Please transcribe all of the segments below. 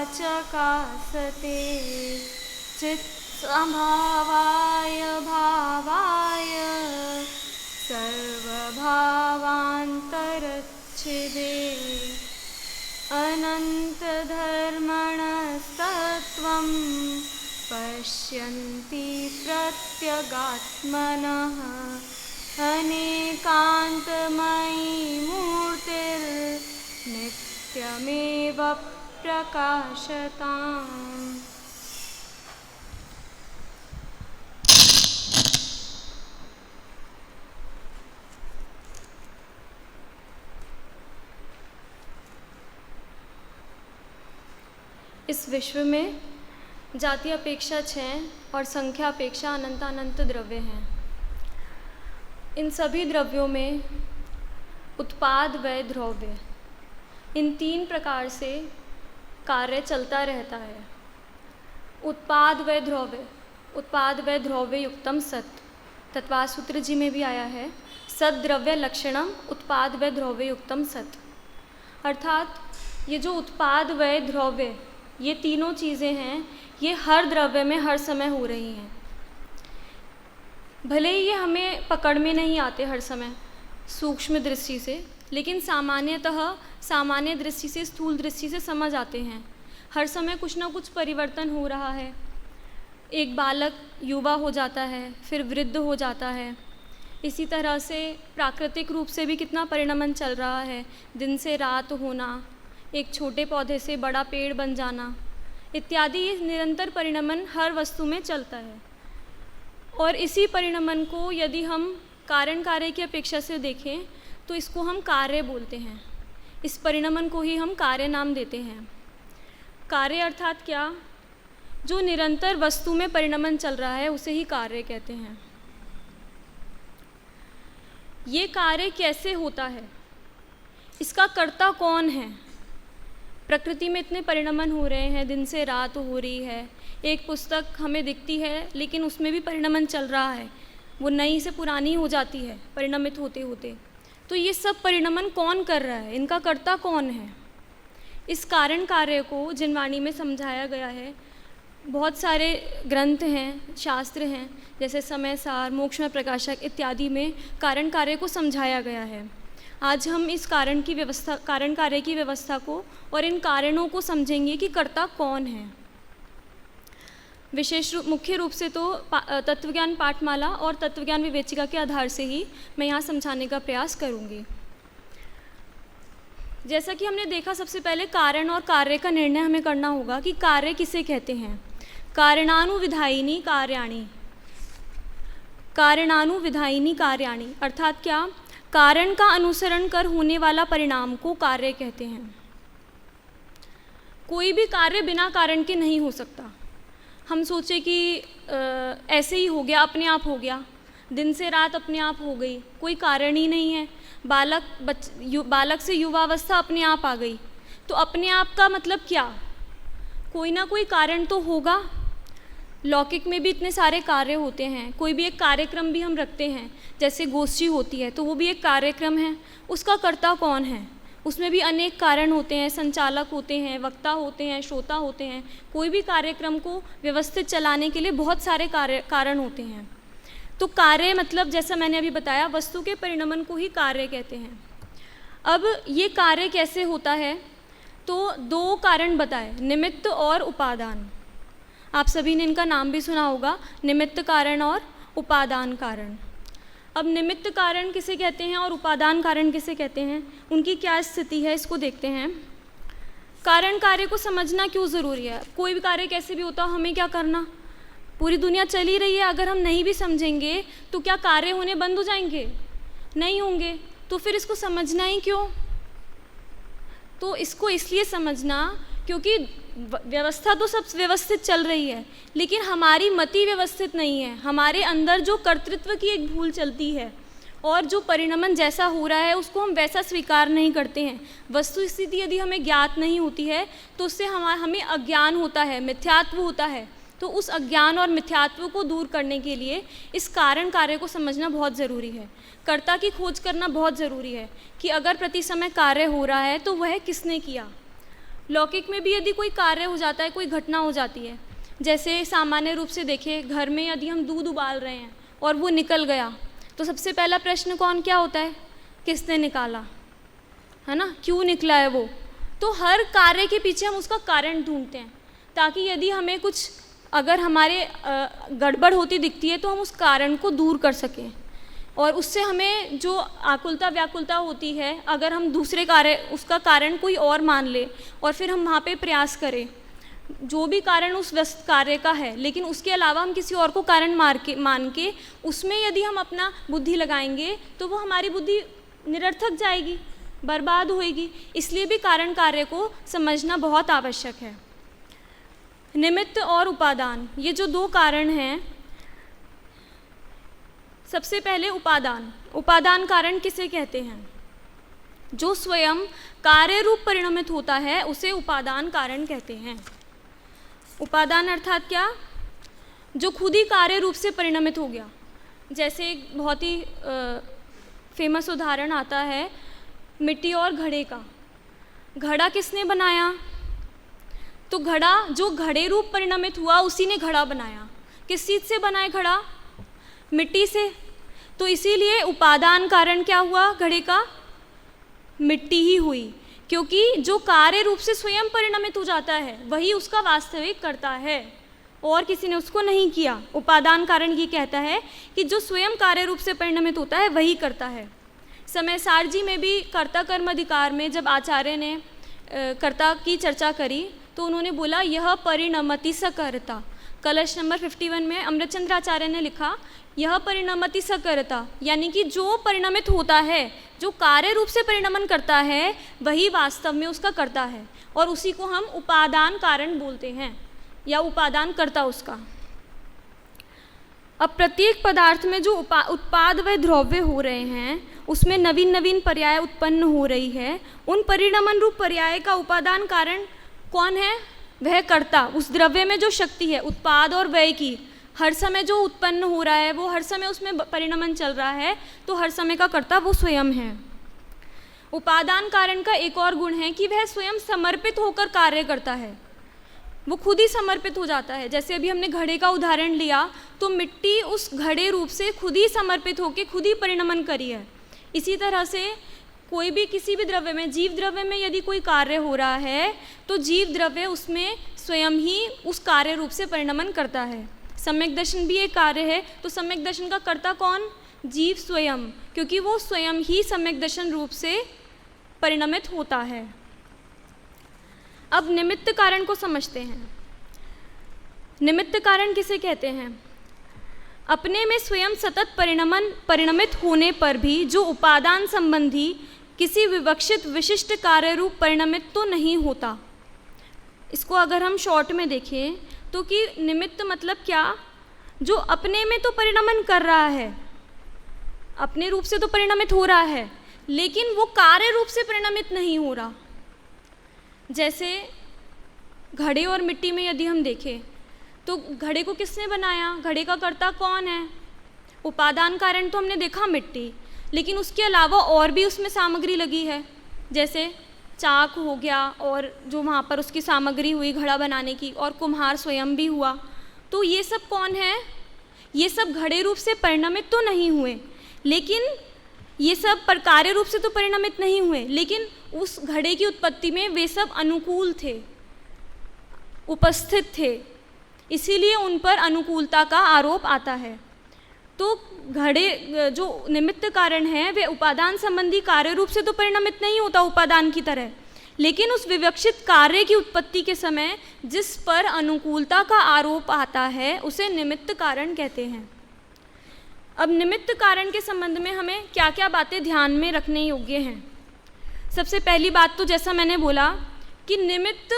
चकासते चित्संभावाय भावाय सर्वभावान्तरच्छिदे अनन्तधर्मणस्तत्त्वं पश्यन्ति प्रत्यगात्मनः अनेकान्तमयी मूर्तिर्नित्यमेव प्रकाशताम्। इस विश्व में जाति अपेक्षा क्षय और संख्या अपेक्षा अनंतानंत द्रव्य हैं। इन सभी द्रव्यों में उत्पाद व द्रव्य, इन तीन प्रकार से कार्य चलता रहता है। उत्पाद व द्रव्य युक्तम सत, तत्वाद सूत्र जी में भी आया है, सत द्रव्य लक्षणम उत्पाद व द्रव्य युक्तम सत। अर्थात ये जो उत्पाद व द्रव्य, ये तीनों चीज़ें हैं, ये हर द्रव्य में हर समय हो रही हैं। भले ही ये हमें पकड़ में नहीं आते हर समय सूक्ष्म दृष्टि से, लेकिन सामान्य दृष्टि से, स्थूल दृष्टि से समझ आते हैं। हर समय कुछ ना कुछ परिवर्तन हो रहा है। एक बालक युवा हो जाता है, फिर वृद्ध हो जाता है। इसी तरह से प्राकृतिक रूप से भी कितना परिणमन चल रहा है, दिन से रात होना, एक छोटे पौधे से बड़ा पेड़ बन जाना इत्यादि। ये निरंतर परिणमन हर वस्तु में चलता है। और इसी परिणमन को यदि हम कारण कार्य की अपेक्षा से देखें तो इसको हम कार्य बोलते हैं। इस परिणमन को ही हम कार्य नाम देते हैं। कार्य अर्थात क्या? जो निरंतर वस्तु में परिणमन चल रहा है उसे ही कार्य कहते हैं। ये कार्य कैसे होता है? इसका कर्ता कौन है? प्रकृति में इतने परिणमन हो रहे हैं, दिन से रात हो रही है, एक पुस्तक हमें दिखती है लेकिन उसमें भी परिणमन चल रहा है, वो नई से पुरानी हो जाती है परिणमित होते होते। तो ये सब परिणमन कौन कर रहा है? इनका कर्ता कौन है? इस कारण कार्य को जिनवाणी में समझाया गया है। बहुत सारे ग्रंथ हैं, शास्त्र हैं, जैसे समय सार, मोक्ष में प्रकाशक इत्यादि में कारण कार्य को समझाया गया है। आज हम इस कारण कार्य की व्यवस्था को और इन कारणों को समझेंगे कि कर्ता कौन है। मुख्य रूप से तो तत्वज्ञान पाठमाला और तत्वज्ञान विवेचिका के आधार से ही मैं यहाँ समझाने का प्रयास करूँगी। जैसा कि हमने देखा, सबसे पहले कारण और कार्य का निर्णय हमें करना होगा कि कार्य किसे कहते हैं। कारणानुविधायिनी कार्याणि अर्थात क्या? कारण का अनुसरण कर होने वाला परिणाम को कार्य कहते हैं। कोई भी कार्य बिना कारण के नहीं हो सकता। हम सोचे कि ऐसे ही हो गया, अपने आप हो गया, दिन से रात अपने आप हो गई, कोई कारण ही नहीं है। बालक से युवावस्था अपने आप आ गई, तो अपने आप का मतलब क्या? कोई ना कोई कारण तो होगा। लौकिक में भी इतने सारे कार्य होते हैं। कोई भी एक कार्यक्रम भी हम रखते हैं, जैसे गोष्ठी होती है तो वो भी एक कार्यक्रम है। उसका कर्ता कौन है? उसमें भी अनेक कारण होते हैं, संचालक होते हैं, वक्ता होते हैं, श्रोता होते हैं। कोई भी कार्यक्रम को व्यवस्थित चलाने के लिए बहुत सारे कारण होते हैं। तो कार्य मतलब, जैसा मैंने अभी बताया, वस्तु के परिणमन को ही कार्य कहते हैं। अब ये कार्य कैसे होता है? तो दो कारण बताए, निमित्त और उपादान। आप सभी ने इनका नाम भी सुना होगा, निमित्त कारण और उपादान कारण। अब निमित्त कारण किसे कहते हैं और उपादान कारण किसे कहते हैं, उनकी क्या स्थिति है, इसको देखते हैं। कारण कार्य को समझना क्यों ज़रूरी है? कोई भी कार्य कैसे भी होता हो, हमें क्या करना? पूरी दुनिया चल ही रही है, अगर हम नहीं भी समझेंगे तो क्या कार्य होने बंद हो जाएंगे? नहीं होंगे। तो फिर इसको समझना ही क्यों? तो इसको इसलिए समझना क्योंकि व्यवस्था तो सब व्यवस्थित चल रही है, लेकिन हमारी मति व्यवस्थित नहीं है। हमारे अंदर जो कर्तृत्व की एक भूल चलती है और जो परिणमन जैसा हो रहा है उसको हम वैसा स्वीकार नहीं करते हैं। वस्तु स्थिति यदि हमें ज्ञात नहीं होती है तो उससे हमें अज्ञान होता है, मिथ्यात्व होता है। तो उस अज्ञान और मिथ्यात्व को दूर करने के लिए इस कारण कार्य को समझना बहुत ज़रूरी है। कर्ता की खोज करना बहुत ज़रूरी है कि अगर प्रति समय कार्य हो रहा है तो वह किसने किया, लौकिक में भी यदि कोई कार्य हो जाता है, कोई घटना हो जाती है, जैसे सामान्य रूप से देखें, घर में यदि हम दूध उबाल रहे हैं और वो निकल गया, तो सबसे पहला प्रश्न क्या होता है? किसने निकाला, है ना, क्यों निकला है वो? तो हर कार्य के पीछे हम उसका कारण ढूंढते हैं, ताकि यदि हमें कुछ अगर हमारे गड़बड़ होती दिखती है तो हम उस कारण को दूर कर सकें, और उससे हमें जो आकुलता व्याकुलता होती है, अगर हम दूसरे कार्य उसका कारण कोई और मान ले और फिर हम वहाँ पे प्रयास करें, जो भी कारण उस व्यस्त कार्य का है, लेकिन उसके अलावा हम किसी और को कारण मान के उसमें यदि हम अपना बुद्धि लगाएंगे तो वो हमारी बुद्धि निरर्थक जाएगी, बर्बाद होएगी। इसलिए भी कारण कार्य को समझना बहुत आवश्यक है। निमित्त और उपादान, ये जो दो कारण हैं, सबसे पहले उपादान। उपादान कारण किसे कहते हैं? जो स्वयं कार्य रूप परिणमित होता है उसे उपादान कारण कहते हैं। उपादान अर्थात क्या? जो खुद ही कार्य रूप से परिणमित हो गया। जैसे एक बहुत ही फेमस उदाहरण आता है मिट्टी और घड़े का। घड़ा किसने बनाया? तो घड़ा जो घड़े रूप परिणमित हुआ उसी ने घड़ा बनाया। किस चीज़ से बनाए घड़ा? मिट्टी से। तो इसीलिए उपादान कारण क्या हुआ घड़े का? मिट्टी ही हुई, क्योंकि जो कार्य रूप से स्वयं परिणमित हो जाता है वही उसका वास्तविक करता है, और किसी ने उसको नहीं किया। उपादान कारण ये कहता है कि जो स्वयं कार्य रूप से परिणमित होता है वही करता है। समयसार जी में भी कर्ता कर्म अधिकार में जब आचार्य ने कर्ता की चर्चा करी तो उन्होंने बोला यह परिणमति सकर्ता। कलश नंबर 51 में अमृतचंद्र आचार्य ने लिखा यह परिणमति सकर्ता, यानी कि जो परिणमित होता है, जो कार्य रूप से परिणमन करता है वही वास्तव में उसका करता है, और उसी को हम उपादान कारण बोलते हैं या उपादान करता उसका। अब प्रत्येक पदार्थ में जो उत्पाद व द्रव्य हो रहे हैं उसमें नवीन नवीन पर्याय उत्पन्न हो रही है। उन परिणमन रूप पर्याय का उपादान कारण कौन है? वह कर्ता। उस द्रव्य में जो शक्ति है उत्पाद और व्यय की, हर समय जो उत्पन्न हो रहा है वो हर समय उसमें परिणमन चल रहा है, तो हर समय का कर्ता वो स्वयं है। उपादान कारण का एक और गुण है कि वह स्वयं समर्पित होकर कार्य करता है, वो खुद ही समर्पित हो जाता है। जैसे अभी हमने घड़े का उदाहरण लिया तो मिट्टी उस घड़े रूप से खुद ही समर्पित होकर खुद ही परिणमन करी है। इसी तरह से कोई भी किसी भी द्रव्य में, जीव द्रव्य में यदि कोई कार्य हो रहा है तो जीव द्रव्य उसमें स्वयं ही उस कार्य रूप से परिणमन करता है। सम्यक दर्शन भी एक कार्य है, तो सम्यक दर्शन का कर्ता कौन? जीव स्वयं, क्योंकि वो स्वयं ही सम्यक दर्शन रूप से परिणमित होता है। अब निमित्त कारण को समझते हैं। निमित्त कारण किसे कहते हैं? अपने में स्वयं सतत परिणमित होने पर भी जो उपादान संबंधी किसी विवक्षित विशिष्ट कार्य रूप परिणमित तो नहीं होता। इसको अगर हम शॉर्ट में देखें तो कि निमित्त मतलब क्या? जो अपने में तो परिणमन कर रहा है, अपने रूप से तो परिणमित हो रहा है, लेकिन वो कार्य रूप से परिणमित नहीं हो रहा। जैसे घड़े और मिट्टी में यदि हम देखें तो घड़े को किसने बनाया? घड़े का कर्ता कौन है? उपादान कारण तो हमने देखा मिट्टी, लेकिन उसके अलावा और भी उसमें सामग्री लगी है, जैसे चाक हो गया और जो वहाँ पर उसकी सामग्री हुई घड़ा बनाने की, और कुम्हार स्वयं भी हुआ। तो ये सब कौन है? ये सब घड़े रूप से परिणमित तो नहीं हुए, लेकिन ये सब कार्य रूप से तो परिणमित नहीं हुए, लेकिन उस घड़े की उत्पत्ति में वे सब अनुकूल थे, उपस्थित थे, इसीलिए उन पर अनुकूलता का आरोप आता है। तो घड़े जो निमित्त कारण है वे उपादान संबंधी कार्य रूप से तो परिणमित नहीं होता उपादान की तरह, लेकिन उस विवक्षित कार्य की उत्पत्ति के समय जिस पर अनुकूलता का आरोप आता है उसे निमित्त कारण कहते हैं। अब निमित्त कारण के संबंध में हमें क्या क्या बातें ध्यान में रखने योग्य हैं? सबसे पहली बात तो जैसा मैंने बोला कि निमित्त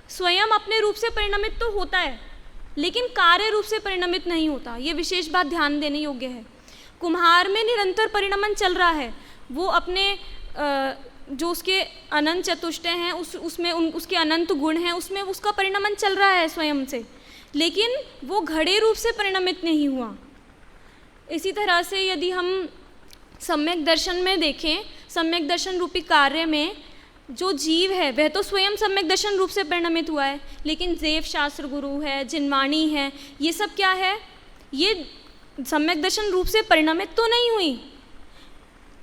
स्वयं अपने रूप से परिणमित तो होता है, लेकिन कार्य रूप से परिणमित नहीं होता। ये विशेष बात ध्यान देने योग्य है। कुम्हार में निरंतर परिणमन चल रहा है, वो अपने जो उसके अनंत चतुष्टय हैं उसमें उसके अनंत गुण हैं, उसमें उसका परिणमन चल रहा है स्वयं से, लेकिन वो घड़े रूप से परिणमित नहीं हुआ। इसी तरह से यदि हम सम्यक दर्शन में देखें, सम्यक दर्शन रूपी कार्य में जो जीव है वह तो स्वयं सम्यक दर्शन रूप से परिणमित हुआ है, लेकिन देव शास्त्र गुरु है, जिनवाणी है, ये सब क्या है, ये सम्यक दर्शन रूप से परिणमित तो नहीं हुई,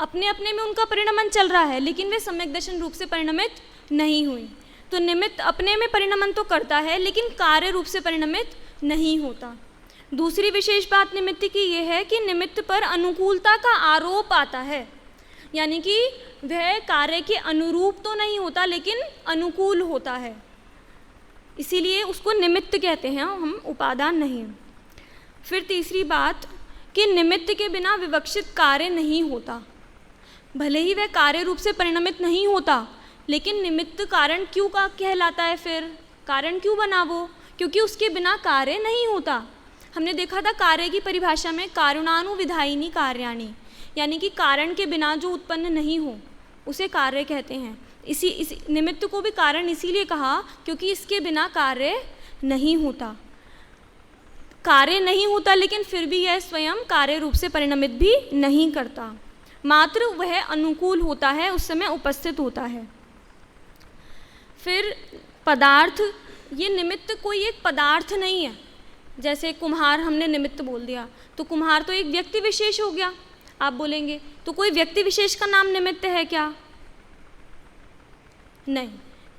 अपने अपने में उनका परिणमन चल रहा है, लेकिन वे सम्यक दर्शन रूप से परिणमित नहीं हुई। तो निमित्त अपने में परिणमन तो करता है, लेकिन कार्य रूप से परिणमित नहीं होता। दूसरी विशेष बात निमित्त की ये है कि निमित्त पर अनुकूलता का आरोप आता है, यानी कि वह कार्य के अनुरूप तो नहीं होता, लेकिन अनुकूल होता है, इसीलिए उसको निमित्त कहते हैं, हम उपादान नहीं। फिर तीसरी बात कि निमित्त के बिना विवक्षित कार्य नहीं होता। भले ही वह कार्य रूप से परिणमित नहीं होता, लेकिन निमित्त कारण क्यों का कहलाता है, फिर कारण क्यों बना वो, क्योंकि उसके बिना कार्य नहीं होता। हमने देखा था कार्य की परिभाषा में कारुणानुविधायिनी कार्याणि, यानी कि कारण के बिना जो उत्पन्न नहीं हो उसे कार्य कहते हैं। इसी निमित्त को भी कारण इसीलिए कहा क्योंकि इसके बिना कार्य नहीं होता। कार्य नहीं होता, लेकिन फिर भी यह स्वयं कार्य रूप से परिणमित भी नहीं करता, मात्र वह अनुकूल होता है, उस समय उपस्थित होता है। फिर पदार्थ, ये निमित्त कोई एक पदार्थ नहीं है। जैसे कुम्हार हमने निमित्त बोल दिया, तो कुम्हार तो एक व्यक्ति विशेष हो गया। आप बोलेंगे तो कोई व्यक्ति विशेष का नाम निमित्त है क्या? नहीं।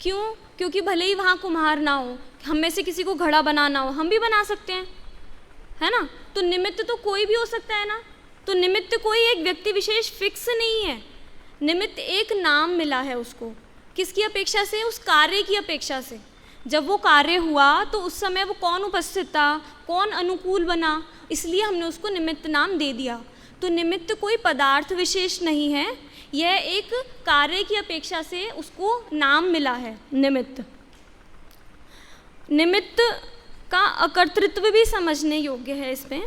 क्यों? क्योंकि भले ही वहाँ कुम्हार ना हो, हम में से किसी को घड़ा बनाना हो, हम भी बना सकते हैं, है ना। तो निमित्त तो कोई भी हो सकता है ना। तो निमित्त कोई एक व्यक्ति विशेष फिक्स नहीं है, निमित्त एक नाम मिला है उसको। किसकी अपेक्षा से? उस कार्य की अपेक्षा से। जब वो कार्य हुआ तो उस समय वो कौन उपस्थित था, कौन अनुकूल बना, इसलिए हमने उसको निमित्त नाम दे दिया। तो निमित्त कोई पदार्थ विशेष नहीं है, यह एक कार्य की अपेक्षा से उसको नाम मिला है निमित्त। निमित्त का अकर्तृत्व भी समझने योग्य है इसमें,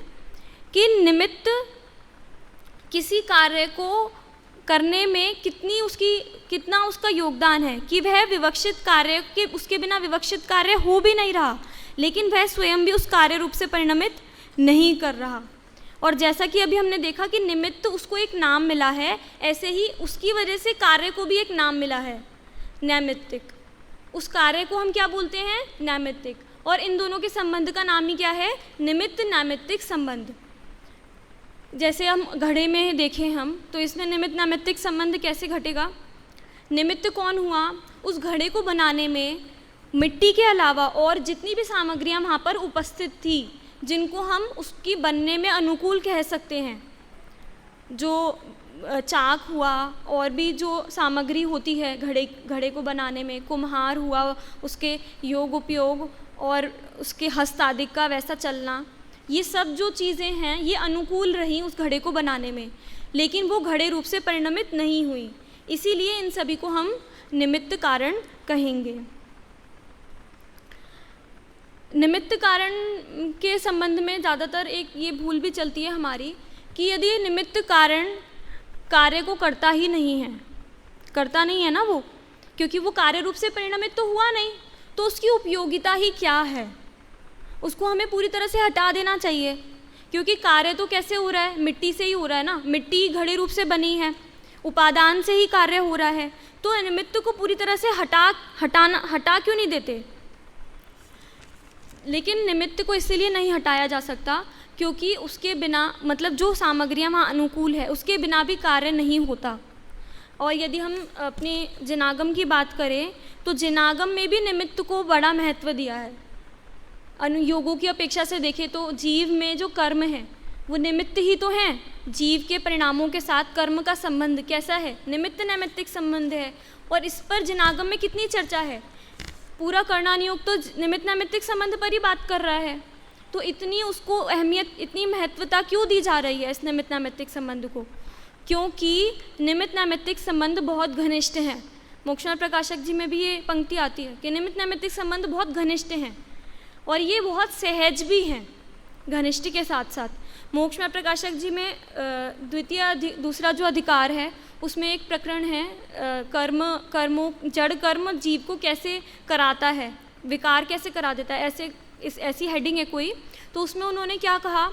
कि निमित्त किसी कार्य को करने में कितना उसका योगदान है, कि वह विवक्षित कार्य के उसके बिना विवक्षित कार्य हो भी नहीं रहा, लेकिन वह स्वयं भी उस कार्य रूप से परिणमित नहीं कर रहा। और जैसा कि अभी हमने देखा कि निमित्त उसको एक नाम मिला है, ऐसे ही उसकी वजह से कार्य को भी एक नाम मिला है, नैमित्तिक। उस कार्य को हम क्या बोलते हैं? नैमित्तिक। और इन दोनों के संबंध का नाम ही क्या है? निमित्त नैमित्तिक संबंध। जैसे हम घड़े में देखें हम, तो इसमें निमित्त नैमित्तिक संबंध कैसे घटेगा? निमित्त कौन हुआ? उस घड़े को बनाने में मिट्टी के अलावा और जितनी भी सामग्रियां वहाँ पर उपस्थित थी, जिनको हम उसकी बनने में अनुकूल कह सकते हैं, जो चाक हुआ और भी जो सामग्री होती है घड़े को बनाने में, कुम्हार हुआ, उसके योग उपयोग और उसके हस्त आदि का वैसा चलना, ये सब जो चीज़ें हैं ये अनुकूल रहीं उस घड़े को बनाने में, लेकिन वो घड़े रूप से परिणमित नहीं हुई। इसीलिए इन सभी को हम निमित्त कारण कहेंगे। निमित्त कारण के संबंध में ज़्यादातर एक ये भूल भी चलती है हमारी, कि यदि ये निमित्त कारण कार्य को करता ही नहीं है, करता नहीं है ना वो, क्योंकि वो कार्य रूप से परिणमित तो हुआ नहीं, तो उसकी उपयोगिता ही क्या है? उसको हमें पूरी तरह से हटा देना चाहिए, क्योंकि कार्य तो कैसे हो रहा है? मिट्टी से ही हो रहा है ना, मिट्टी घड़े रूप से बनी है, उपादान से ही कार्य हो रहा है। तो निमित्त को पूरी तरह से हटा क्यों नहीं देते? लेकिन निमित्त को इसलिए नहीं हटाया जा सकता क्योंकि उसके बिना, मतलब जो सामग्रियाँ वहाँ अनुकूल है, उसके बिना भी कार्य नहीं होता। और यदि हम अपने जिनागम की बात करें तो जिनागम में भी निमित्त को बड़ा महत्व दिया है। अनुयोगों की अपेक्षा से देखें तो जीव में जो कर्म है वो निमित्त ही तो हैं। जीव के परिणामों के साथ कर्म का संबंध कैसा है? निमित्त नैमित्तिक संबंध है। और इस पर जिनागम में कितनी चर्चा है? पूरा कर्णानुयोग तो निमित्त नैमित्तिक संबंध पर ही बात कर रहा है। तो इतनी उसको अहमियत, इतनी महत्वता क्यों दी जा रही है इस निमित्त नैमित्तिक संबंध को? क्योंकि निमित्त नैमित्तिक संबंध बहुत घनिष्ठ हैं। मोक्षमार्ग प्रकाशक जी में भी ये पंक्ति आती है कि निमित्त नैमित्तिक संबंध बहुत घनिष्ठ हैं और ये बहुत सहज भी हैं घनिष्ठ के साथ साथ। मोक्षमार्ग प्रकाशक जी में दूसरा जो अधिकार है उसमें एक प्रकरण है, जड़ कर्म जीव को कैसे कराता है, विकार कैसे करा देता है, ऐसी हेडिंग है कोई। तो उसमें उन्होंने क्या कहा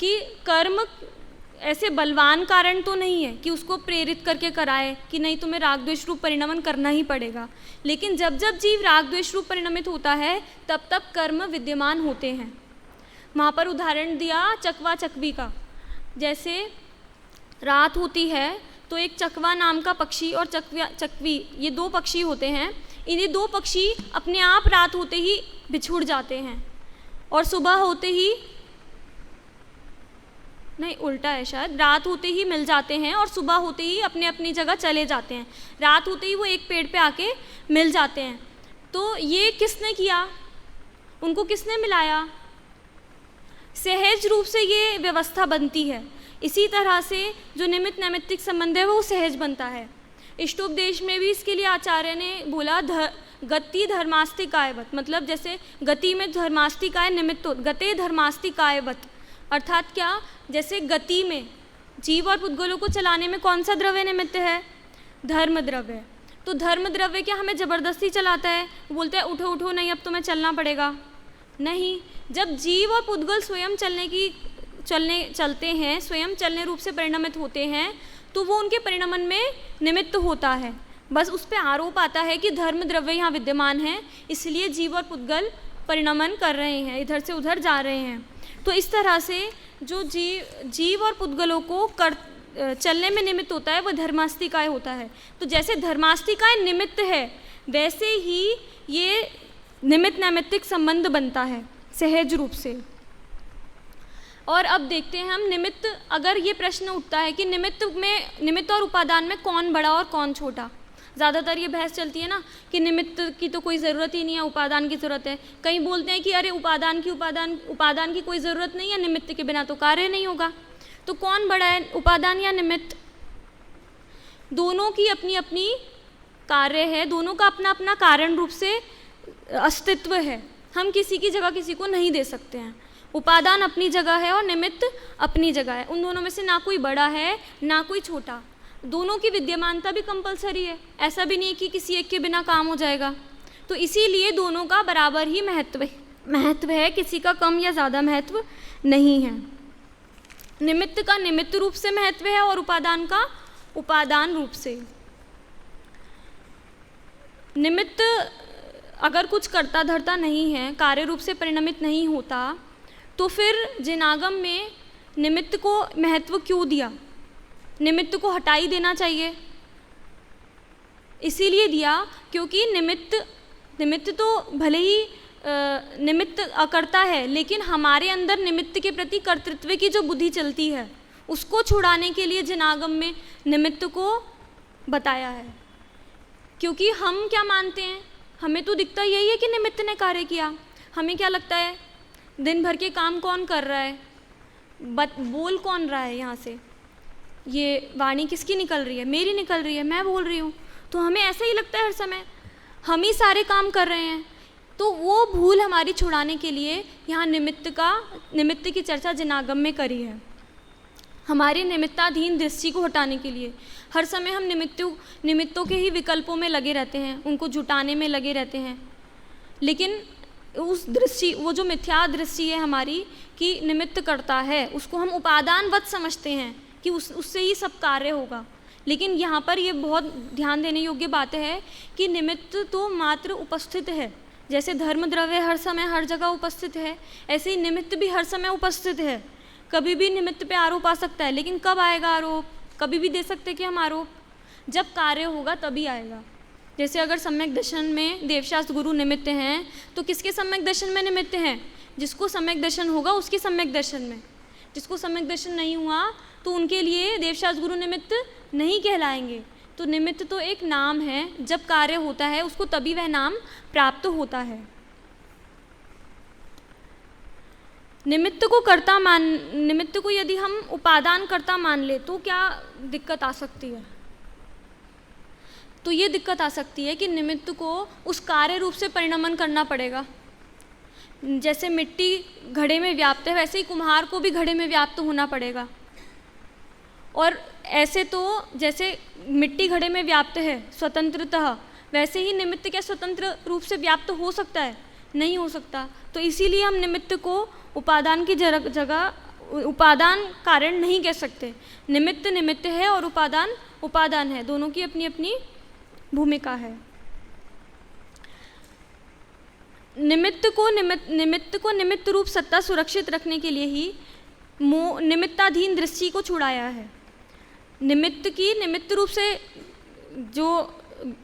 कि कर्म ऐसे बलवान कारण तो नहीं है कि उसको प्रेरित करके कराए कि नहीं तुम्हें राग द्वेष रूप परिणमन करना ही पड़ेगा। लेकिन जब जब जीव राग द्वेष रूप परिणमित होता है तब तब कर्म विद्यमान होते हैं। वहाँ पर उदाहरण दिया चकवा चकवी का। जैसे रात होती है तो एक चकवा नाम का पक्षी और चकवी, ये दो पक्षी होते हैं। इन्हीं दो पक्षी अपने आप रात होते ही बिछुड़ जाते हैं और सुबह होते ही, नहीं उल्टा है शायद, रात होते ही मिल जाते हैं और सुबह होते ही अपने अपनी जगह चले जाते हैं। रात होते ही वो एक पेड़ पे आके मिल जाते हैं। तो ये किसने किया, उनको किसने मिलाया? सहज रूप से ये व्यवस्था बनती है। इसी तरह से जो निमित्त नैमित्तिक संबंध है वो सहज बनता है। इष्टोपदेश में भी इसके लिए आचार्य ने बोला गति धर्मास्तिकायवत, मतलब जैसे गति में धर्मास्तिकाय निमित्त, गते धर्मास्तिकायवत, अर्थात क्या, जैसे गति में जीव और पुद्गलों को चलाने में कौन सा द्रव्य निमित्त है? धर्म द्रव्य। तो धर्म द्रव्य क्या हमें ज़बरदस्ती चलाता है? बोलते हैं उठो उठो, नहीं अब तुम्हें चलना पड़ेगा। नहीं, जब जीव और पुद्गल स्वयं चलते हैं, स्वयं चलने रूप से परिणमित होते हैं, तो वो उनके परिणमन में निमित्त होता है। बस उस पर आरोप आता है कि धर्म द्रव्य यहाँ विद्यमान है, इसलिए जीव और पुद्गल परिणमन कर रहे हैं, इधर से उधर जा रहे हैं। तो इस तरह से जो जीव और पुद्गलों को चलने में निमित्त होता है वह धर्मास्तिकाय होता है। तो जैसे धर्मास्तिकाय निमित्त है वैसे ही ये निमित्त नैमित्तिक संबंध बनता है सहज रूप से। और अब देखते हैं हम निमित्त, अगर ये प्रश्न उठता है कि निमित्त और उपादान में कौन बड़ा और कौन छोटा। ज़्यादातर ये बहस चलती है ना कि निमित्त की तो कोई ज़रूरत ही नहीं है, उपादान की ज़रूरत है। कहीं बोलते हैं कि अरे उपादान की कोई ज़रूरत नहीं है, निमित्त के बिना तो कार्य नहीं होगा। तो कौन बड़ा है, उपादान या निमित्त? दोनों की अपनी अपनी कार्य है, दोनों का अपना अपना कारण रूप से अस्तित्व है। हम किसी की जगह किसी को नहीं दे सकते हैं। उपादान अपनी जगह है और निमित्त अपनी जगह है। उन दोनों में से ना कोई बड़ा है ना कोई छोटा। दोनों की विद्यमानता भी कंपलसरी है, ऐसा भी नहीं है कि किसी एक के बिना काम हो जाएगा। तो इसीलिए दोनों का बराबर ही महत्व है, किसी का कम या ज़्यादा महत्व नहीं है। निमित्त का निमित्त रूप से महत्व है और उपादान का उपादान रूप से। निमित्त अगर कुछ करता धरता नहीं है, कार्य रूप से परिणमित नहीं होता, तो फिर जिनागम में निमित्त को महत्व क्यों दिया? निमित्त को हटा ही देना चाहिए। इसीलिए दिया क्योंकि निमित्त तो भले ही निमित्त करता है, लेकिन हमारे अंदर निमित्त के प्रति कर्तृत्व की जो बुद्धि चलती है उसको छुड़ाने के लिए जिनागम में निमित्त को बताया है। क्योंकि हम क्या मानते हैं, हमें तो दिखता यही है कि निमित्त ने कार्य किया। हमें क्या लगता है दिन भर के काम कौन कर रहा है, बोल कौन रहा है, यहाँ से ये वाणी किसकी निकल रही है? मेरी निकल रही है, मैं बोल रही हूँ। तो हमें ऐसा ही लगता है हर समय हम ही सारे काम कर रहे हैं। तो वो भूल हमारी छुड़ाने के लिए यहाँ निमित्त की चर्चा जिनागम में करी है। हमारी निमित्ताधीन दृष्टि को हटाने के लिए हर समय हम निमित्तों के ही विकल्पों में लगे रहते हैं, उनको जुटाने में लगे रहते हैं। लेकिन उस दृष्टि, वो जो मिथ्या दृष्टि है हमारी कि निमित्त करता है, उसको हम उपादानवत समझते हैं कि उससे ही सब कार्य होगा। लेकिन यहाँ पर ये बहुत ध्यान देने योग्य बात है कि निमित्त तो मात्र उपस्थित है। जैसे धर्म द्रव्य हर समय हर जगह उपस्थित है, ऐसे ही निमित्त भी हर समय उपस्थित है। कभी भी निमित्त पे आरोप आ सकता है, लेकिन कब आएगा आरोप? कभी भी दे सकते कि हम आरोप, जब कार्य होगा तभी आएगा। जैसे अगर सम्यक दर्शन में देवशास्त्र गुरु निमित्त हैं, तो किसके सम्यक दर्शन में निमित्त हैं? जिसको सम्यक दर्शन होगा उसके सम्यक दर्शन में। जिसको सम्यक दर्शन नहीं हुआ तो उनके लिए देवशास्त्र गुरु निमित्त नहीं कहलाएंगे। तो निमित्त तो एक नाम है, जब कार्य होता है उसको तभी वह नाम प्राप्त होता है। निमित्त को यदि हम उपादान कर्ता मान ले तो क्या दिक्कत आ सकती है? तो ये दिक्कत आ सकती है कि निमित्त को उस कार्य रूप से परिणमन करना पड़ेगा। जैसे मिट्टी घड़े में व्याप्त है, वैसे ही कुम्हार को भी घड़े में व्याप्त होना पड़ेगा। और ऐसे तो जैसे मिट्टी घड़े में व्याप्त है स्वतंत्रतः, वैसे ही निमित्त क्या स्वतंत्र रूप से व्याप्त हो सकता है? नहीं हो सकता। तो इसीलिए हम निमित्त को उपादान की जगह उपादान कारण नहीं कह सकते। निमित्त निमित्त है और उपादान उपादान है, दोनों की अपनी अपनी भूमिका है। निमित्त को निमित्त रूप सत्ता सुरक्षित रखने के लिए ही निमित्ताधीन दृष्टि को छुड़ाया है। निमित्त की निमित्त रूप से जो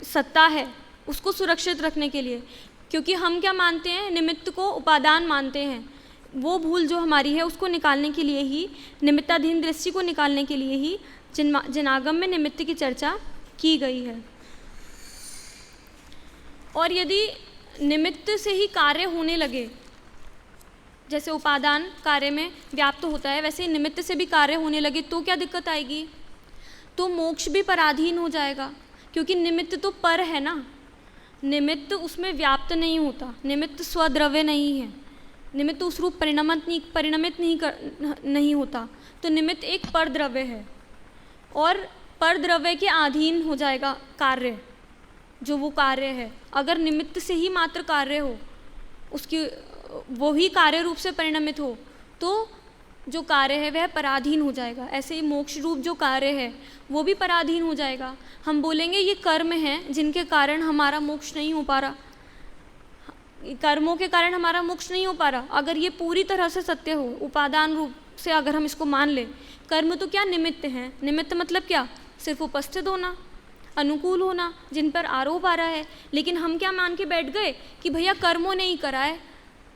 सत्ता है उसको सुरक्षित रखने के लिए, क्योंकि हम क्या मानते हैं, निमित्त को उपादान मानते हैं। वो भूल जो हमारी है उसको निकालने के लिए ही, निमित्ताधीन दृष्टि को निकालने के लिए ही जिनागम में निमित्त की चर्चा की गई है। और यदि निमित्त से ही कार्य होने लगे, जैसे उपादान कार्य में व्याप्त होता है, वैसे ही निमित्त से भी कार्य होने लगे तो क्या दिक्कत आएगी? तो मोक्ष भी पराधीन हो जाएगा, क्योंकि निमित्त तो पर है ना, निमित्त उसमें व्याप्त नहीं होता, निमित्त स्वद्रव्य नहीं है, निमित्त उस रूप परिणमित नहीं होता, तो निमित्त एक पर द्रव्य है और पर द्रव्य के अधीन हो जाएगा कार्य, जो वो कार्य है। अगर निमित्त से ही मात्र कार्य हो, उसकी वो ही कार्य रूप से परिणमित हो, तो जो कार्य है वह पराधीन हो जाएगा। ऐसे ही मोक्ष रूप जो कार्य है वो भी पराधीन हो जाएगा। हम बोलेंगे ये कर्म हैं जिनके कारण हमारा मोक्ष नहीं हो पा रहा, कर्मों के कारण हमारा मोक्ष नहीं हो पा रहा। अगर ये पूरी तरह से सत्य हो, उपादान रूप से अगर हम इसको मान ले, कर्म तो क्या निमित्त हैं। निमित्त मतलब क्या? सिर्फ उपस्थित होना, अनुकूल होना, जिन पर आरोप आ रहा है। लेकिन हम क्या मान के बैठ गए कि भैया कर्मों ने ही करा है,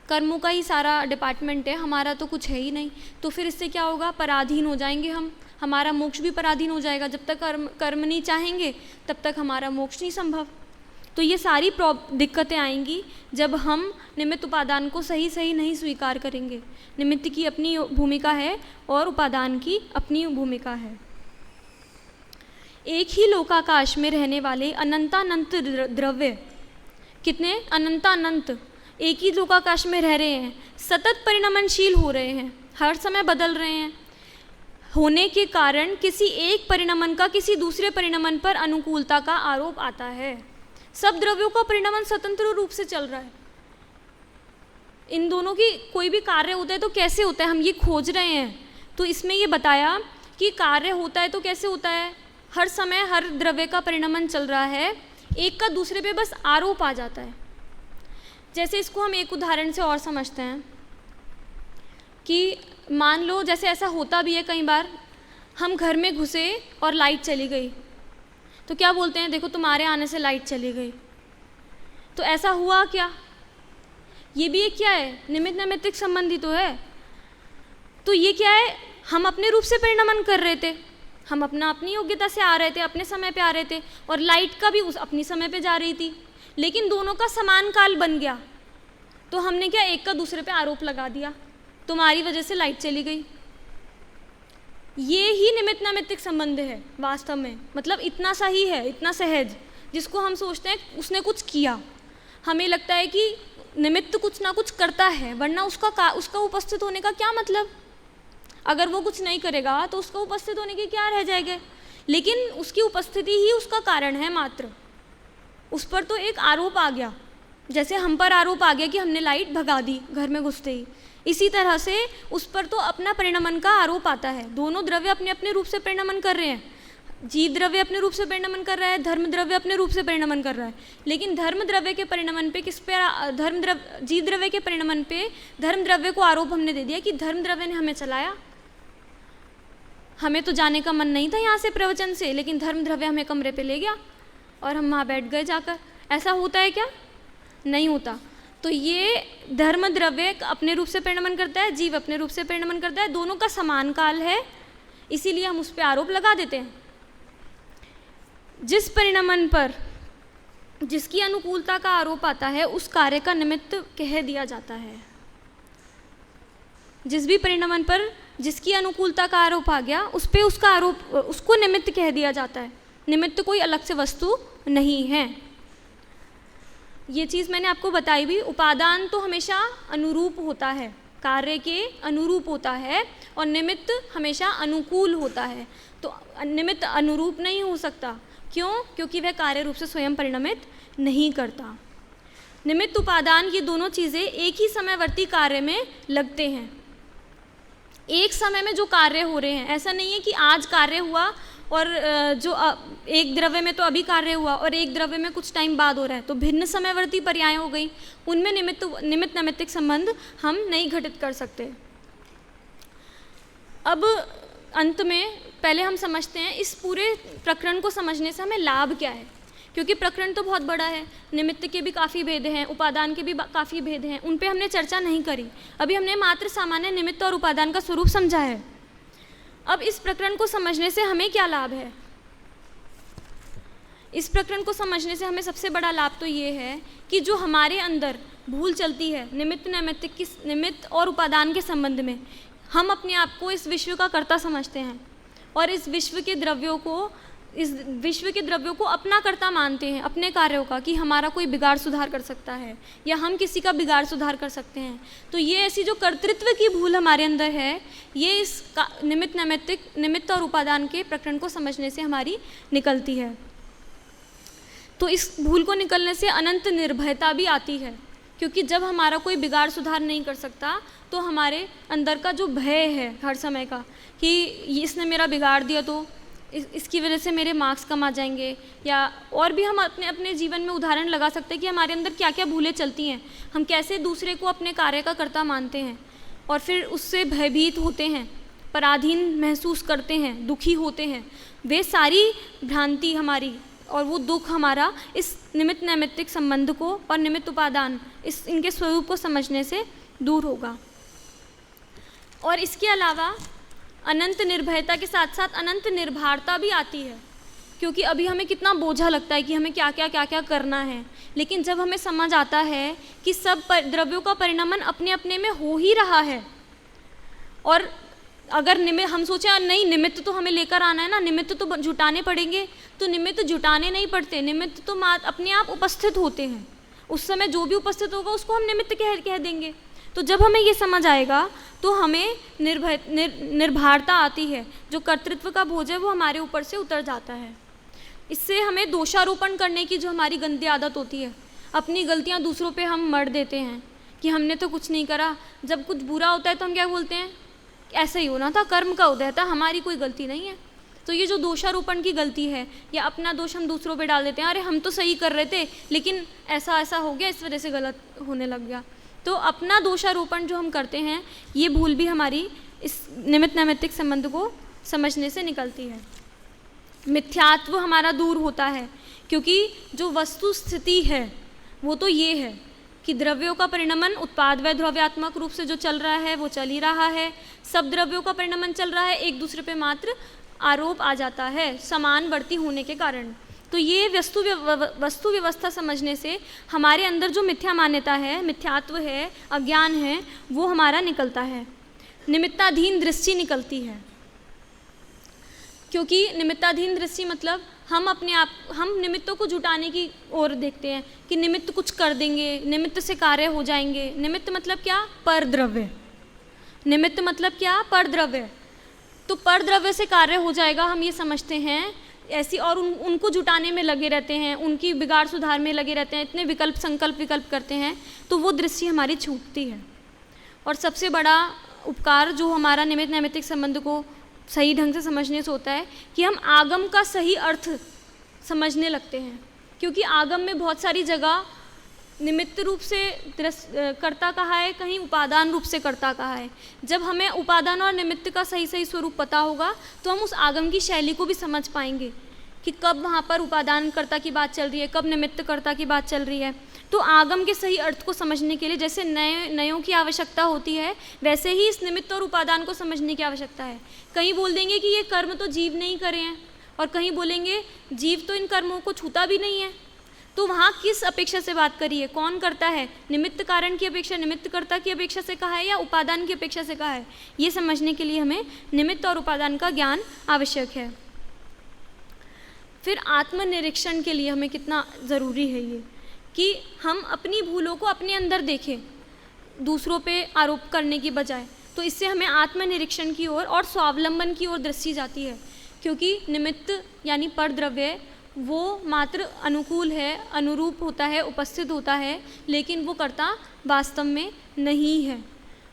कर्मों का ही सारा डिपार्टमेंट है, हमारा तो कुछ है ही नहीं। तो फिर इससे क्या होगा? पराधीन हो जाएंगे हम, हमारा मोक्ष भी पराधीन हो जाएगा। जब तक कर्म नहीं चाहेंगे तब तक हमारा मोक्ष नहीं संभव। तो ये सारी दिक्कतें आएंगी जब हम निमित्त उपादान को सही सही नहीं स्वीकार करेंगे। निमित्त की अपनी भूमिका है और उपादान की अपनी भूमिका है। एक ही लोकाकाश में रहने वाले अनंतानंत द्रव्य, कितने अनंतानंत एक ही लोकाकाश में रह रहे हैं, सतत परिणमनशील हो रहे हैं, हर समय बदल रहे हैं, होने के कारण किसी एक परिणमन का किसी दूसरे परिणमन पर अनुकूलता का आरोप आता है। सब द्रव्यों का परिणमन स्वतंत्र रूप से चल रहा है। इन दोनों की कोई भी कार्य होता है तो कैसे होता है, हम ये खोज रहे हैं। तो इसमें ये बताया कि कार्य होता है तो कैसे होता है, हर समय हर द्रव्य का परिणमन चल रहा है, एक का दूसरे पे बस आरोप आ जाता है। जैसे इसको हम एक उदाहरण से और समझते हैं कि मान लो, जैसे ऐसा होता भी है कई बार, हम घर में घुसे और लाइट चली गई तो क्या बोलते हैं, देखो तुम्हारे आने से लाइट चली गई। तो ऐसा हुआ क्या? ये भी एक क्या है, निमित्त नैमित्तिक संबंधी तो है। तो ये क्या है, हम अपने रूप से परिणमन कर रहे थे, हम अपनी योग्यता से आ रहे थे, अपने समय पे आ रहे थे, और लाइट का भी अपनी समय पे जा रही थी, लेकिन दोनों का समान काल बन गया। तो हमने क्या, एक का दूसरे पे आरोप लगा दिया, तुम्हारी वजह से लाइट चली गई। ये ही निमित्त नैमित्तिक संबंध है वास्तव में। मतलब इतना सा ही है, इतना सहज, जिसको हम सोचते हैं उसने कुछ किया। हमें लगता है कि निमित्त कुछ ना कुछ करता है, वरना उसका उपस्थित होने का क्या मतलब। अगर वो कुछ नहीं करेगा तो उसका उपस्थित होने के क्या रह जाएगा। लेकिन उसकी उपस्थिति ही उसका कारण है मात्र। उस पर तो एक आरोप आ गया, जैसे हम पर आरोप आ गया कि हमने लाइट भगा दी घर में घुसते ही, इसी तरह से उस पर तो अपना परिणमन का आरोप आता है। दोनों द्रव्य अपने अपने रूप से परिणमन कर रहे हैं। जीव द्रव्य अपने रूप से परिणमन कर रहा है, धर्म द्रव्य अपने रूप से परिणमन कर रहा है। लेकिन धर्म द्रव्य के परिणमन पे जीव द्रव्य के परिणमन पे धर्म द्रव्य को आरोप हमने दे दिया कि धर्म द्रव्य ने हमें चलाया। हमें तो जाने का मन नहीं था यहाँ से प्रवचन से, लेकिन धर्म द्रव्य हमें कमरे पे ले गया और हम वहाँ बैठ गए जाकर। ऐसा होता है क्या? नहीं होता। तो ये धर्म द्रव्य अपने रूप से परिणमन करता है, जीव अपने रूप से परिणमन करता है, दोनों का समान काल है, इसीलिए हम उस पर आरोप लगा देते हैं। जिस परिणमन पर जिसकी अनुकूलता का आरोप आता है उस कार्य का निमित्त कह दिया जाता है। जिस भी परिणमन पर जिसकी अनुकूलता का आरोप आ गया उस पे उसका आरोप, उसको निमित्त कह दिया जाता है। निमित्त कोई अलग से वस्तु नहीं है। ये चीज़ मैंने आपको बताई भी। उपादान तो हमेशा अनुरूप होता है, कार्य के अनुरूप होता है, और निमित्त हमेशा अनुकूल होता है। तो निमित्त अनुरूप नहीं हो सकता। क्यों? क्योंकि वह कार्य रूप से स्वयं परिणमित नहीं करता। निमित्त उपादान ये दोनों चीज़ें एक ही समयवर्ती कार्य में लगते हैं। एक समय में जो कार्य हो रहे हैं, ऐसा नहीं है कि आज कार्य हुआ और एक द्रव्य में तो अभी कार्य हुआ और एक द्रव्य में कुछ टाइम बाद हो रहा है, तो भिन्न समयवर्ती पर्याय हो गई, उनमें निमित्त नैमित्तिक संबंध हम नहीं घटित कर सकते। अब अंत में पहले हम समझते हैं इस पूरे प्रकरण को समझने से हमें लाभ क्या है, क्योंकि प्रकरण तो बहुत बड़ा है, निमित्त के भी काफ़ी भेद हैं, उपादान के भी काफ़ी भेद हैं, उन पे हमने चर्चा नहीं करी। अभी हमने मात्र सामान्य निमित्त और उपादान का स्वरूप समझा है। अब इस प्रकरण को समझने से हमें क्या लाभ है? इस प्रकरण को समझने से हमें सबसे बड़ा लाभ तो ये है कि जो हमारे अंदर भूल चलती है निमित्त और उपादान के संबंध में, हम अपने आप को इस विश्व का कर्ता समझते हैं और इस विश्व के द्रव्यों को अपना कर्ता मानते हैं, अपने कार्यों का, कि हमारा कोई बिगाड़ सुधार कर सकता है या हम किसी का बिगाड़ सुधार कर सकते हैं। तो ये ऐसी जो कर्तृत्व की भूल हमारे अंदर है, ये इस निमित्त और उपादान के प्रकरण को समझने से हमारी निकलती है। तो इस भूल को निकलने से अनंत निर्भयता भी आती है, क्योंकि जब हमारा कोई बिगाड़ सुधार नहीं कर सकता तो हमारे अंदर का जो भय है हर समय का कि इसने मेरा बिगाड़ दिया तो इसकी वजह से मेरे मार्क्स कम आ जाएंगे, या और भी हम अपने जीवन में उदाहरण लगा सकते हैं कि हमारे अंदर क्या क्या भूलें चलती हैं, हम कैसे दूसरे को अपने कार्य का कर्ता मानते हैं और फिर उससे भयभीत होते हैं, पराधीन महसूस करते हैं, दुखी होते हैं। वे सारी भ्रांति हमारी और वो दुख हमारा इस निमित्त नैमित्तिक संबंध को और निमित्त उपादान इनके स्वरूप को समझने से दूर होगा। और इसके अलावा अनंत निर्भयता के साथ साथ अनंत निर्भरता भी आती है, क्योंकि अभी हमें कितना बोझा लगता है कि हमें क्या क्या करना है, लेकिन जब हमें समझ आता है कि सब द्रव्यों का परिणमन अपने अपने में हो ही रहा है, और अगर हम सोचें नहीं निमित्त तो हमें लेकर आना है ना, निमित्त तो जुटाने पड़ेंगे, तो निमित्त जुटाने नहीं पड़ते, निमित्त तो अपने आप उपस्थित होते हैं। उस समय जो भी उपस्थित होगा उसको हम निमित्त कह देंगे। तो जब हमें ये समझ आएगा तो हमें निर्भरता आती है, जो कर्तृत्व का बोझ है वो हमारे ऊपर से उतर जाता है। इससे हमें दोषारोपण करने की जो हमारी गंदी आदत होती है, अपनी गलतियाँ दूसरों पे हम मढ़ देते हैं कि हमने तो कुछ नहीं करा। जब कुछ बुरा होता है तो हम क्या बोलते हैं, ऐसा ही होना था, कर्म का उदय था, हमारी कोई गलती नहीं है। तो ये जो दोषारोपण की गलती है या अपना दोष हम दूसरों पे डाल देते हैं, अरे हम तो सही कर रहे थे लेकिन ऐसा हो गया, इस वजह से गलत होने लग गया। तो अपना दोषारोपण जो हम करते हैं, ये भूल भी हमारी इस निमित्त नैमित्तिक संबंध को समझने से निकलती है। मिथ्यात्व हमारा दूर होता है, क्योंकि जो वस्तु स्थिति है वो तो ये है कि द्रव्यों का परिणमन उत्पाद व द्रव्यात्मक रूप से जो चल रहा है वो चल ही रहा है। सब द्रव्यों का परिणमन चल रहा है, एक दूसरे पे मात्र आरोप आ जाता है समानवर्ती होने के कारण। तो ये वस्तु व्यवस्था समझने से हमारे अंदर जो मिथ्या मान्यता है, मिथ्यात्व है, अज्ञान है, वो हमारा निकलता है। निमित्ताधीन दृष्टि निकलती है, क्योंकि निमित्ताधीन दृष्टि मतलब हम निमित्तों को जुटाने की ओर देखते हैं कि निमित्त कुछ कर देंगे, निमित्त से कार्य हो जाएंगे। निमित्त मतलब क्या? परद्रव्य। निमित्त मतलब क्या? परद्रव्य। तो परद्रव्य से कार्य हो जाएगा, हम ये समझते हैं ऐसी, और उनको जुटाने में लगे रहते हैं, उनकी बिगाड़ सुधार में लगे रहते हैं, इतने विकल्प करते हैं, तो वो दृष्टि हमारी छूटती है। और सबसे बड़ा उपकार जो हमारा निमित्त नैमित्तिक संबंध को सही ढंग से समझने से होता है कि हम आगम का सही अर्थ समझने लगते हैं, क्योंकि आगम में बहुत सारी जगह निमित्त रूप से कर्ता कहा है, कहीं उपादान रूप से कर्ता कहा है। जब हमें उपादान और निमित्त का सही स्वरूप पता होगा तो हम उस आगम की शैली को भी समझ पाएंगे कि कब वहाँ पर उपादान कर्ता की बात चल रही है, कब निमित्त कर्ता की बात चल रही है। तो आगम के सही अर्थ को समझने के लिए जैसे नयों की आवश्यकता होती है, वैसे ही इस निमित्त और उपादान को समझने की आवश्यकता है। कहीं बोल देंगे कि ये कर्म तो जीव नहीं करे हैं, और कहीं बोलेंगे जीव तो इन कर्मों को छूता भी नहीं है। तो वहाँ किस अपेक्षा से बात करी है, कौन करता है? निमित्त कारण की अपेक्षा, निमित्त कर्ता की अपेक्षा से कहा है या उपादान की अपेक्षा से कहा है? ये समझने के लिए हमें निमित्त और उपादान का ज्ञान आवश्यक है। फिर आत्मनिरीक्षण के लिए हमें कितना ज़रूरी है ये कि हम अपनी भूलों को अपने अंदर देखें, दूसरों पे आरोप करने की बजाय। तो इससे हमें आत्मनिरीक्षण की ओर और स्वावलंबन की ओर दृष्टि जाती है, क्योंकि निमित्त यानी परद्रव्य वो मात्र अनुकूल है, अनुरूप होता है, उपस्थित होता है, लेकिन वो कर्ता वास्तव में नहीं है।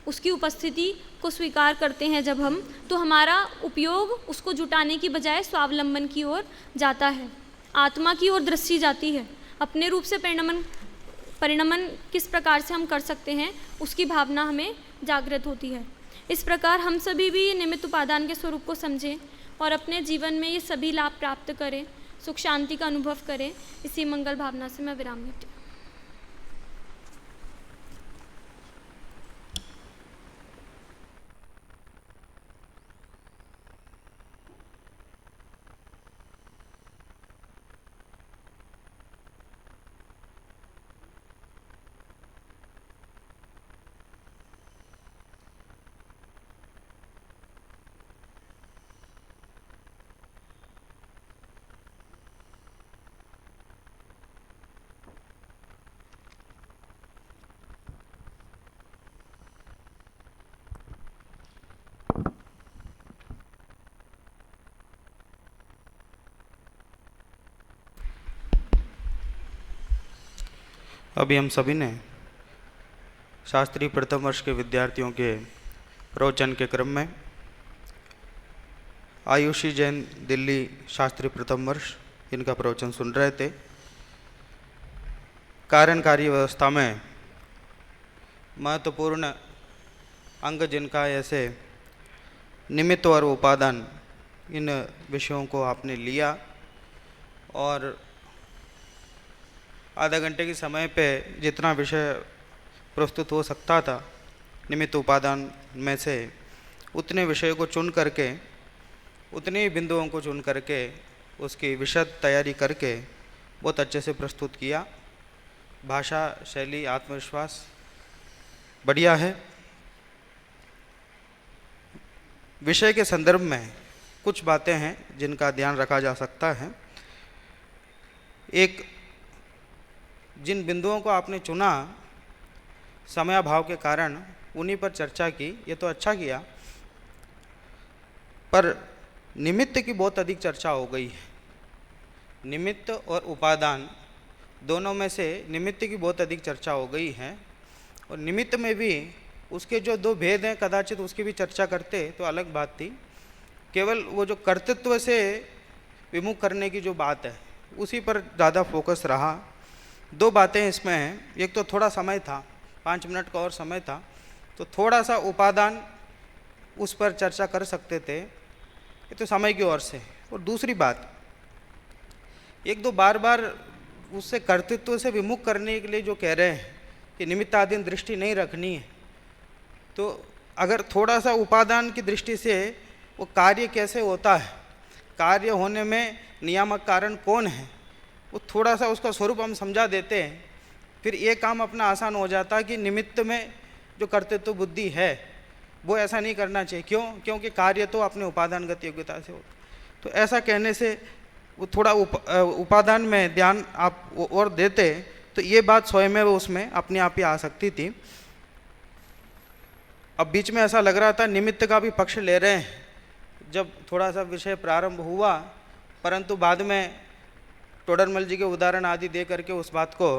उसकी उपस्थिति को स्वीकार करते हैं जब हम, तो हमारा उपयोग उसको जुटाने की बजाय स्वावलंबन की ओर जाता है, आत्मा की ओर दृष्टि जाती है। अपने रूप से परिणमन किस प्रकार से हम कर सकते हैं, उसकी भावना हमें जागृत होती है। इस प्रकार हम सभी भी निमित्त उपादान के स्वरूप को समझें और अपने जीवन में ये सभी लाभ प्राप्त करें, सुख शांति का अनुभव करें। इसी मंगल भावना से मैं विराम लेती हूँ। अभी हम सभी ने शास्त्री प्रथम वर्ष के विद्यार्थियों के प्रवचन के क्रम में आयुषी जैन दिल्ली शास्त्री प्रथम वर्ष इनका प्रवचन सुन रहे थे। कार्यकारी व्यवस्था में महत्वपूर्ण अंग जिनका ऐसे निमित्त और उपादान, इन विषयों को आपने लिया और आधा घंटे के समय पे जितना विषय प्रस्तुत हो सकता था निमित्त उपादान में से, उतने विषयों को चुन करके, उतने ही बिंदुओं को चुन करके उसकी विशद तैयारी करके बहुत अच्छे से प्रस्तुत किया। भाषा शैली आत्मविश्वास बढ़िया है। विषय के संदर्भ में कुछ बातें हैं जिनका ध्यान रखा जा सकता है। एक, जिन बिंदुओं को आपने चुना समयाभाव के कारण उन्हीं पर चर्चा की, ये तो अच्छा किया, पर निमित्त की बहुत अधिक चर्चा हो गई है। निमित्त और उपादान दोनों में से निमित्त की बहुत अधिक चर्चा हो गई है, और निमित्त में भी उसके जो दो भेद हैं कदाचित उसकी भी चर्चा करते तो अलग बात थी। केवल वो जो कर्तृत्व से विमुख करने की जो बात है उसी पर ज़्यादा फोकस रहा। दो बातें इसमें हैं। एक तो थोड़ा समय था, 5 मिनट का और समय था, तो थोड़ा सा उपादान उस पर चर्चा कर सकते थे, ये तो समय की ओर से। और दूसरी बात, एक दो बार बार उससे कर्तृत्व से विमुख करने के लिए जो कह रहे हैं कि निमित्ताधीन दृष्टि नहीं रखनी है, तो अगर थोड़ा सा उपादान की दृष्टि से वो कार्य कैसे होता है, कार्य होने में नियामक कारण कौन है, वो थोड़ा सा उसका स्वरूप हम समझा देते हैं, फिर ये काम अपना आसान हो जाता है कि निमित्त में जो कर्तृत्व बुद्धि है वो ऐसा नहीं करना चाहिए। क्यों? क्योंकि कार्य तो अपने उपादानगत योग्यता से होता। तो ऐसा कहने से वो थोड़ा उपादान में ध्यान आप और देते तो ये बात स्वयं में वो उसमें अपने आप ही आ सकती थी। अब बीच में ऐसा लग रहा था निमित्त का भी पक्ष ले रहे हैं जब थोड़ा सा विषय प्रारंभ हुआ, परंतु बाद में टोडरमल जी के उदाहरण आदि दे करके उस बात को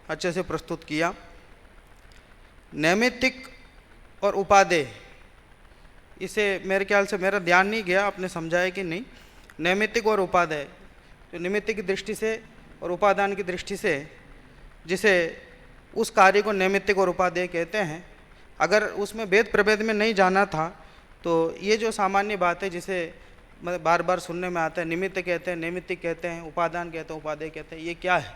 अच्छे से प्रस्तुत किया। नैमित्तिक और उपादेय, इसे मेरे ख्याल से मेरा ध्यान नहीं गया, आपने समझाया कि नहीं। नैमित्तिक और उपादेय, जो निमित्त की दृष्टि से और उपादान की दृष्टि से, जिसे उस कार्य को नैमित्तिक और उपादेय कहते हैं, अगर उसमें भेद प्रभेद में नहीं जाना था तो ये जो सामान्य बात है जिसे मतलब बार बार सुनने में आता है, निमित्त कहते हैं, नैमित्तिक कहते हैं, उपादान कहते हैं, उपादेय कहते हैं, ये क्या है।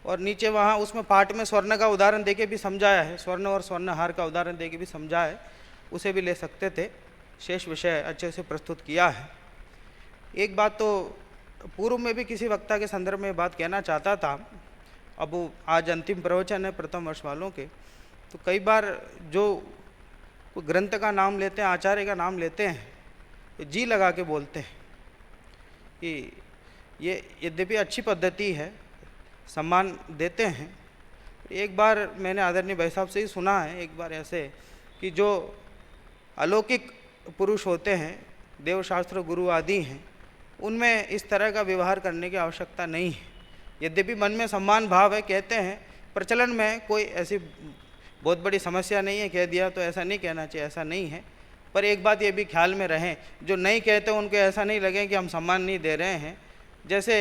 और नीचे वहाँ उसमें पाठ में स्वर्ण का उदाहरण देके भी समझाया है, स्वर्ण और स्वर्णहार का उदाहरण देके भी समझाया है, उसे भी ले सकते थे। शेष विषय अच्छे से प्रस्तुत किया है। एक बात तो पूर्व में भी किसी वक्ता के संदर्भ में बात कहना चाहता था, अब वो आज अंतिम प्रवचन है प्रथम वर्ष वालों के, तो कई बार जो ग्रंथ का नाम लेते हैं, आचार्य का नाम लेते हैं, जी लगा के बोलते हैं कि ये यद्यपि अच्छी पद्धति है, सम्मान देते हैं। एक बार मैंने आदरणीय भाई साहब से ही सुना है, एक बार ऐसे कि जो अलौकिक पुरुष होते हैं, देवशास्त्र गुरु आदि हैं, उनमें इस तरह का व्यवहार करने की आवश्यकता नहीं है। यद्यपि मन में सम्मान भाव है, कहते हैं, प्रचलन में कोई ऐसी बहुत बड़ी समस्या नहीं है, कह दिया तो ऐसा नहीं कहना चाहिए, ऐसा नहीं है। पर एक बात ये भी ख्याल में रहें, जो नहीं कहते उनको ऐसा नहीं लगे कि हम सम्मान नहीं दे रहे हैं। जैसे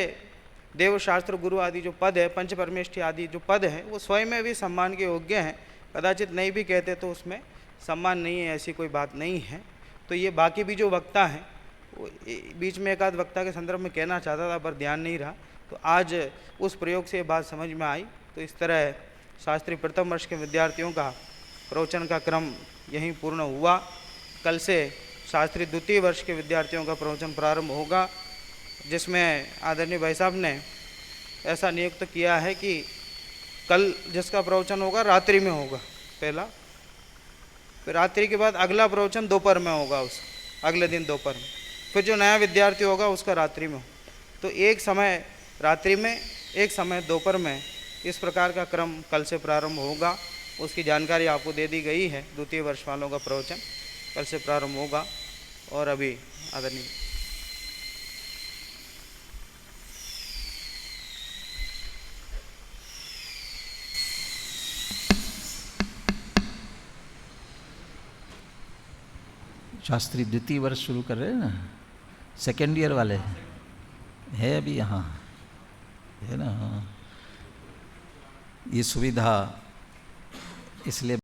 देव शास्त्र गुरु आदि जो पद है, पंच परमेष्ठी आदि जो पद है, वो स्वयं में भी सम्मान के योग्य हैं। कदाचित नहीं भी कहते तो उसमें सम्मान नहीं है, ऐसी कोई बात नहीं है। तो ये बाकी भी जो वक्ता हैं, वो बीच में एक आध वक्ता के संदर्भ में कहना चाहता था पर ध्यान नहीं रहा, तो आज उस प्रयोग से ये बात समझ में आई। तो इस तरह शास्त्री प्रथम वर्ष के विद्यार्थियों का प्रवचन का क्रम यहीं पूर्ण हुआ। कल से शास्त्री द्वितीय वर्ष के विद्यार्थियों का प्रवचन प्रारंभ होगा, जिसमें आदरणीय भाई साहब ने ऐसा नियुक्त किया है कि कल जिसका प्रवचन होगा रात्रि में होगा पहला, फिर रात्रि के बाद अगला प्रवचन दोपहर में होगा, उस अगले दिन दोपहर में, फिर जो नया विद्यार्थी होगा उसका रात्रि में हो। तो एक समय रात्रि में, एक समय दोपहर में, इस प्रकार का क्रम कल से प्रारंभ होगा। उसकी जानकारी आपको दे दी गई है। द्वितीय वर्ष वालों का प्रवचन कल से प्रारंभ होगा। और अभी आदरणीय शास्त्री द्वितीय वर्ष शुरू कर रहे हैं ना, सेकेंड ईयर वाले है अभी यहाँ है ना। हाँ, ये सुविधा इसलिए